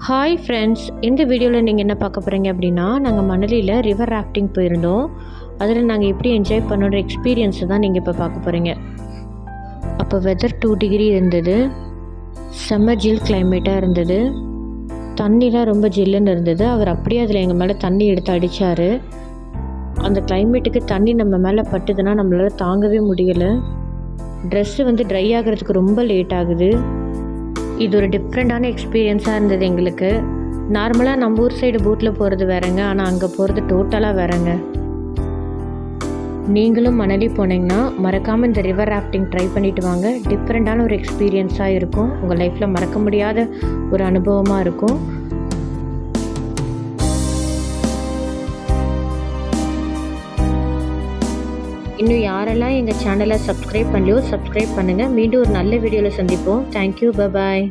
Hi friends, இந்த வீடியோவில் நீங்கள் என்ன பார்க்க போகிறீங்க அப்படின்னா, நாங்கள் மணலியில் ரிவர் ராஃப்டிங் போயிருந்தோம். அதில் நாங்கள் எப்படி என்ஜாய் பண்ணுற எக்ஸ்பீரியன்ஸை தான் நீங்கள் இப்போ பார்க்க போகிறீங்க. அப்போ வெதர் 2 டிகிரி இருந்தது. செம்ம ஜில் கிளைமேட்டாக இருந்தது. தண்ணிலாம் ரொம்ப ஜில்லுன்னு இருந்தது. அவர் அப்படியே அதில் எங்கள் மேலே தண்ணி எடுத்து அடித்தார். அந்த கிளைமேட்டுக்கு தண்ணி நம்ம மேலே பட்டுதுன்னா நம்மளால் தாங்கவே முடியலை. ட்ரெஸ்ஸு ட்ரை ஆகிறதுக்கு ரொம்ப லேட் ஆகுது. இது ஒரு டிஃப்ரெண்ட்டான எக்ஸ்பீரியன்ஸாக இருந்தது எங்களுக்கு. நார்மலாக நம்ம ஊர் சைடு போட்டில் போகிறது வேறங்க, ஆனால் அங்கே போகிறது டோட்டலாக வேறங்க. நீங்களும் மணலி போனீங்கன்னா மறக்காமல் இந்த ரிவர் ராஃப்டிங் ட்ரை பண்ணிவிட்டு வாங்க. டிஃப்ரெண்ட்டான ஒரு எக்ஸ்பீரியன்ஸாக இருக்கும். உங்கள் லைஃப்பில் மறக்க முடியாத ஒரு அனுபவமாக இருக்கும். இன்னும் யாரெல்லாம் எங்கள் சேனலை சப்ஸ்கிரைப் பண்ணலையோ சப்ஸ்கிரைப் பண்ணுங்கள். மீண்டும் ஒரு நல்ல வீடியோவில் சந்திப்போம். தேங்க்யூ, பாய்.